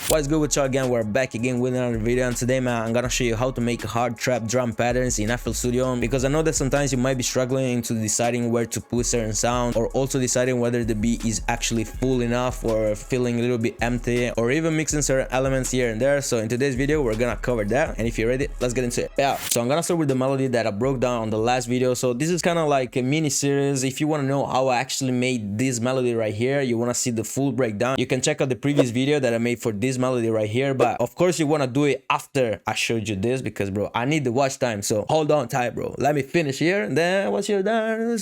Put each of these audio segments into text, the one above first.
What's good with y'all again? We're back again with another video, and today, man, I'm gonna show you how to make hard trap drum patterns in FL Studio, because I know that sometimes you might be struggling into deciding where to put certain sound, or also deciding whether the beat is actually full enough or feeling a little bit empty, or even mixing certain elements here and there. So in today's video, we're gonna cover that, and if you're ready, let's get into it. Yeah, so I'm gonna start with the melody that I broke down on the last video. So this is kind of like a mini series. If you want to know how I actually made this melody right here, you want to see the full breakdown, you can check out the previous video that I made for this melody right here. But of course you want to do it after I showed you this, because bro, I need the watch time. So hold on tight, bro. Let me finish here, and then once you're done,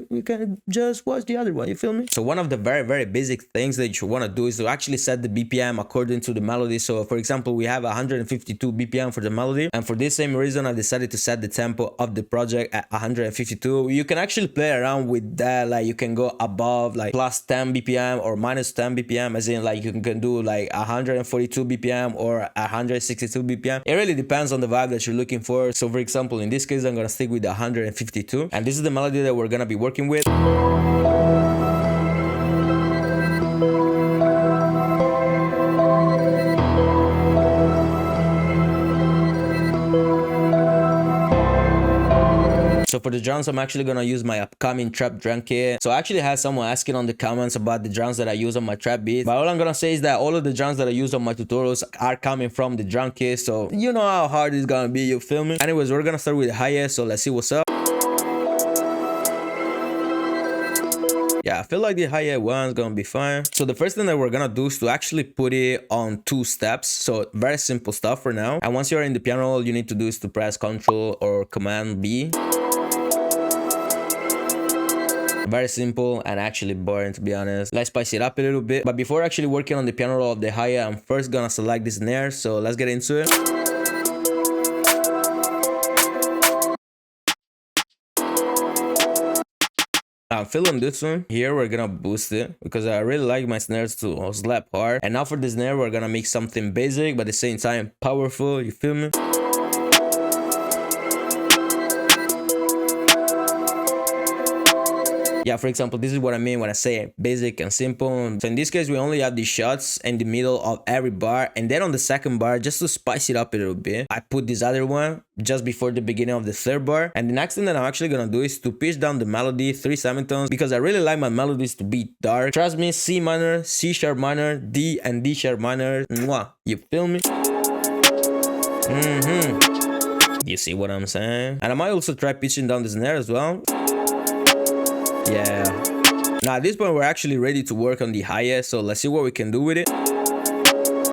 you can just watch the other one. You feel me? So one of the very basic things that you want to do is to actually set the BPM according to the melody. So for example, we have 152 BPM for the melody, and for this same reason I decided to set the tempo of the project at 152. You can actually play around with that, like you can go above like plus 10 BPM or minus 10 BPM, as in like you can do like 142 BPM or 162 BPM. It really depends on the vibe that you're looking for. So for example, in this case, I'm gonna stick with 152, and this is the melody that we're gonna be working with. So for the drums, I'm actually gonna use my upcoming trap drum kit. So I actually had someone asking on the comments about the drums that I use on my trap beats, but all I'm gonna say is that all of the drums that I use on my tutorials are coming from the drum kit, so you know how hard it's gonna be, you feel me? Anyways, we're gonna start with the highest, so let's see what's up. Yeah, I feel like the hi-hat one's gonna be fine. So the first thing that we're gonna do is to actually put it on 2 steps. So very simple stuff for now. And once you're in the piano roll, all you need to do is to press Ctrl or Command B. Very simple and actually boring, to be honest. Let's spice it up a little bit. But before actually working on the piano roll of the hi-hat, I'm first gonna select the snare. So let's get into it. I'm feeling this one. Here we're gonna boost it because I really like my snares to slap hard. And now for the snare, we're gonna make something basic but at the same time powerful, you feel me? Yeah, for example, this is what I mean when I say basic and simple. So in this case, we only have the shots in the middle of every bar, and then on the second bar, just to spice it up a little bit, I put this other one just before the beginning of the third bar. And the next thing that I'm actually gonna do is to pitch down the melody 3 semitones, because I really like my melodies to be dark. Trust me, C minor, C sharp minor, D and D sharp minor. Mwah, you feel me? You see what I'm saying? And I might also try pitching down the snare as well. Yeah. Now at this point, we're actually ready to work on the highest, so let's see what we can do with it.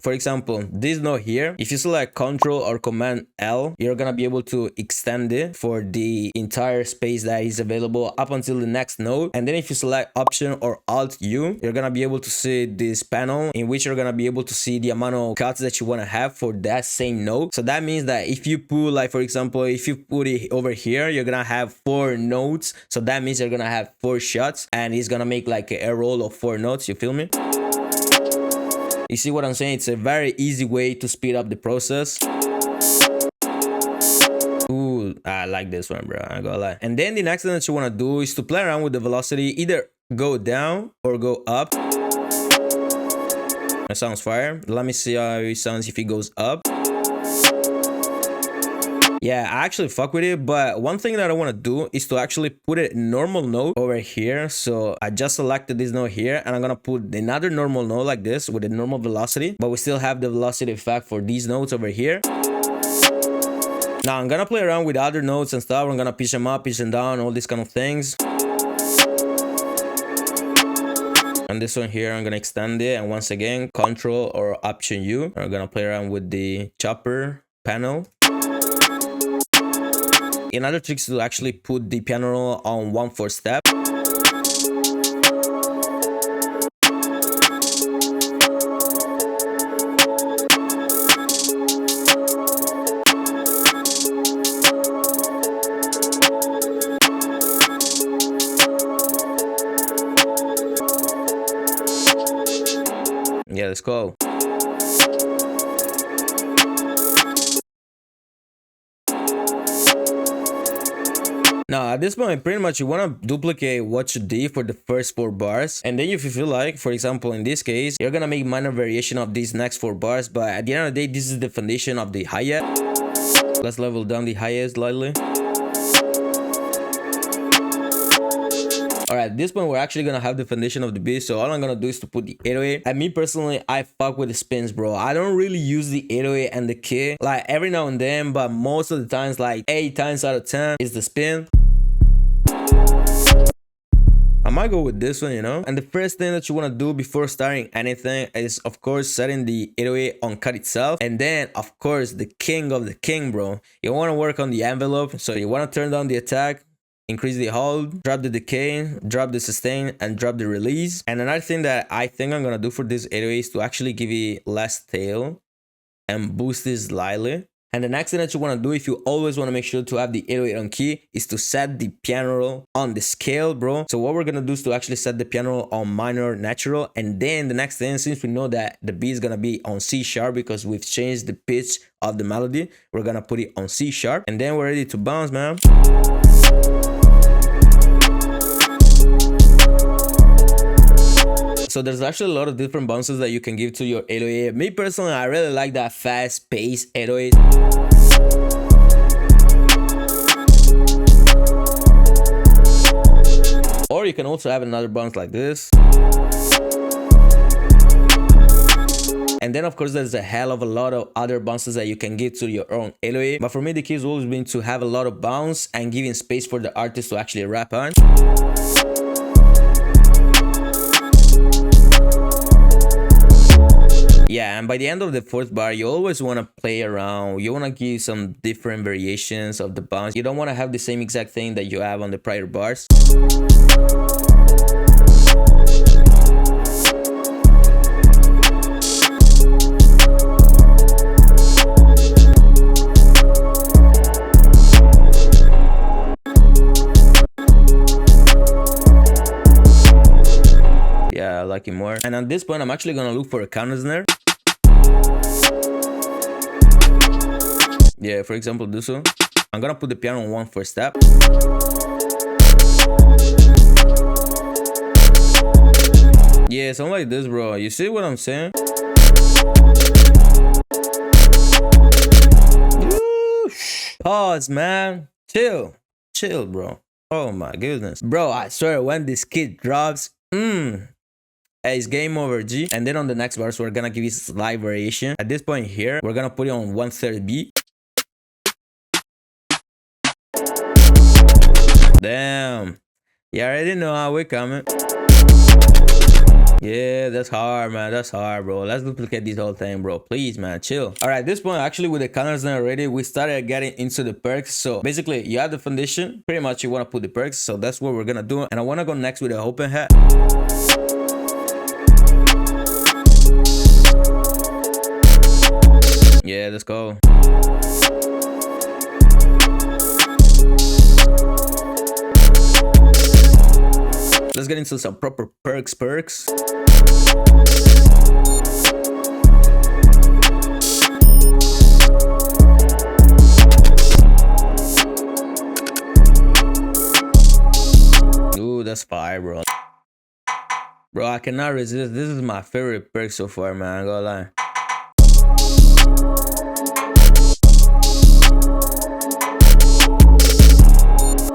For example, this note here, if you select Ctrl or Command L, you're gonna be able to extend it for the entire space that is available up until the next note. And then if you select Option or Alt U, you're gonna be able to see this panel in which you're gonna be able to see the amount of cuts that you wanna have for that same note. So that means that if you put, like for example, if you put it over here, you're gonna have 4 notes. So that means you're gonna have 4 shots, and it's gonna make like a roll of 4 notes, you feel me? You see what I'm saying? It's a very easy way to speed up the process. Ooh, I like this one, bro. I gotta lie. And then the next thing that you want to do is to play around with the velocity, either go down or go up. That sounds fire. Let me see how it sounds if it goes up. Yeah, I actually fuck with it, but one thing that I want to do is to actually put a normal note over here. So I just selected this note here, and I'm gonna put another normal note like this with a normal velocity, but we still have the velocity effect for these notes over here. Now I'm gonna play around with other notes and stuff. I'm gonna pitch them up, pitch them down, all these kind of things. And this one here, I'm gonna extend it, and once again, Control or Option U. I'm gonna play around with the chopper panel. Another trick is to actually put the piano roll on 1/4 step. Yeah, let's go. Now at this point, pretty much you want to duplicate what you did for the first 4 bars, and then if you feel like, for example in this case, you're gonna make minor variation of these next 4 bars, but at the end of the day, this is the foundation of the hi-hat. Let's level down the hi-hat slightly. Alright, at this point we're actually gonna have the foundation of the beat, so all I'm gonna do is to put the 808. And me personally, I fuck with the spins, bro. I don't really use the 808 and the kick, like every now and then, but most of the times, like 8 times out of 10 is the spin. I might go with this one, you know. And the first thing that you want to do before starting anything is, of course, setting the 808 on cut itself. And then, of course, the king of the king, bro. You want to work on the envelope. So you want to turn down the attack, increase the hold, drop the decay, drop the sustain, and drop the release. And another thing that I think I'm going to do for this 808 is to actually give it less tail and boost it slightly. And the next thing that you want to do, if you always want to make sure to have the 808 on key, is to set the piano roll on the scale, bro. So what we're going to do is to actually set the piano roll on minor natural. And then the next thing, since we know that the beat is going to be on C sharp because we've changed the pitch of the melody, we're going to put it on C sharp. And then we're ready to bounce, man. So there's actually a lot of different bounces that you can give to your 808. Me personally, I really like that fast pace 808. Or you can also have another bounce like this. And then of course there's a hell of a lot of other bounces that you can give to your own 808. But for me, the key has always been to have a lot of bounce and giving space for the artist to actually rap on. Yeah, and by the end of the 4th bar, you always want to play around. You want to give some different variations of the bounce. You don't want to have the same exact thing that you have on the prior bars. Yeah, I like it more. And at this point, I'm actually going to look for a counter snare. Yeah, for example, this one. I'm gonna put the piano on 1 first step. Yeah, something like this, bro. You see what I'm saying? Pause, man. Chill. Chill, bro. Oh my goodness. Bro, I swear, when this kid drops, hey, it's game over, G. And then on the next verse, we're gonna give you a slight variation. At this point here, we're gonna put it on 1/3 beat. Damn. You already know how we're coming. Yeah, that's hard, man. That's hard, bro. Let's duplicate this whole thing, bro. Please, man, chill. All right, at this point, actually, with the counter snare already, we started getting into the perks. So basically, you have the foundation. Pretty much, you want to put the perks. So that's what we're gonna do. And I want to go next with the open hat. Yeah, let's go. Let's get into some proper perks. Ooh, that's fire, bro. Bro, I cannot resist. This is my favorite perk so far, man. I gotta lie.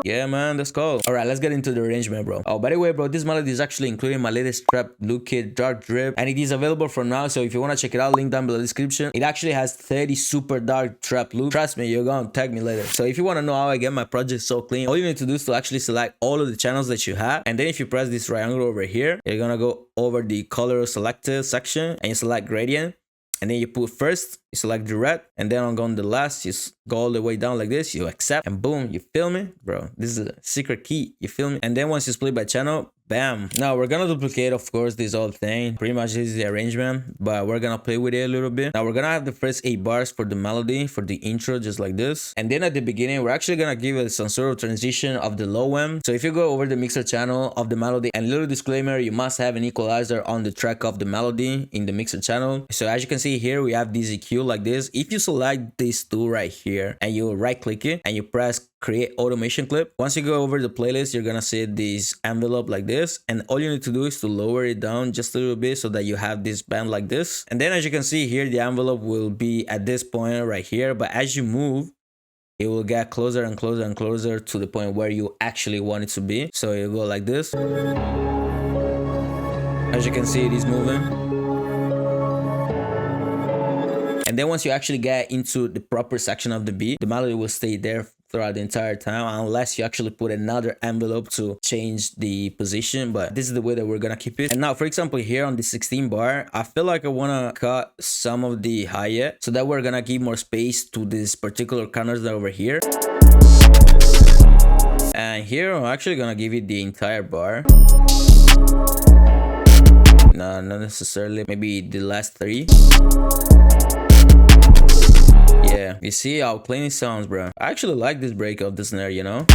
Yeah, man, let's go. All right, let's get into the arrangement, bro. Oh, by the way, bro, this melody is actually including my latest trap loop kit, Dark Drip, and it is available from now. So if you want to check it out, link down below the description. It actually has 30 super dark trap loop. Trust me, you're gonna tag me later. So if you want to know how I get my project so clean, all you need to do is to actually select all of the channels that you have, and then if you press this triangle over here, you're gonna go over the color selected section and you select gradient. And then you put first, you select the red, and then on the last, you go all the way down like this, you accept, and boom, you feel me? Bro, this is a secret key, you feel me? And then once you split by channel, bam. Now we're gonna duplicate, of course, this whole thing. Pretty much this is the arrangement, but we're gonna play with it a little bit. Now we're gonna have the first 8 bars for the melody, for the intro, just like this. And then at the beginning, we're actually gonna give it some sort of transition of the low end. So if you go over the mixer channel of the melody, and little disclaimer, you must have an equalizer on the track of the melody in the mixer channel. So as you can see here, we have this EQ like this. If you select these two right here and you right click it and you press create automation clip. Once you go over the playlist, you're gonna see this envelope like this, and all you need to do is to lower it down just a little bit so that you have this band like this. And then as you can see here, the envelope will be at this point right here, but as you move, it will get closer and closer and closer to the point where you actually want it to be. So you go like this. As you can see, it is moving. And then once you actually get into the proper section of the beat, the melody will stay there throughout the entire time unless you actually put another envelope to change the position. But this is the way that we're gonna keep it. And now, for example, here on the 16 bar, I feel like I wanna cut some of the hi-hat so that we're gonna give more space to this particular corners over here. And here I'm actually gonna give it the entire bar. No, not necessarily. Maybe the last three. Yeah, you see how clean it sounds, bro. I actually like this break of the snare, you know?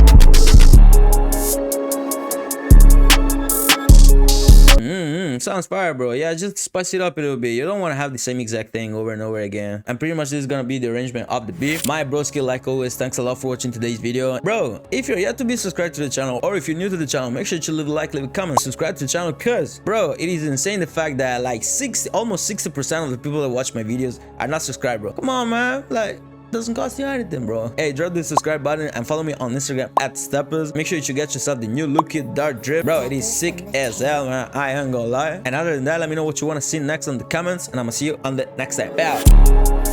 Sounds fire, bro. Yeah, just spice it up a little bit. You don't want to have the same exact thing over and over again. And pretty much this is gonna be the arrangement of the beat. My broski, like always, thanks a lot for watching today's video. Bro, if you're yet to be subscribed to the channel, or if you're new to the channel, make sure you leave a like, leave a comment, subscribe to the channel, cause bro, it is insane the fact that like almost 60% of the people that watch my videos are not subscribed, bro. Come on, man. Like, doesn't cost you anything, bro. Hey, drop the subscribe button and follow me on Instagram at Stepuz. Make sure you get yourself the new Look It Dark Drip, bro. It is sick as hell, man. I ain't gonna lie. And other than that, let me know what you want to see next in the comments, and I'm gonna see you on the next time. Bye.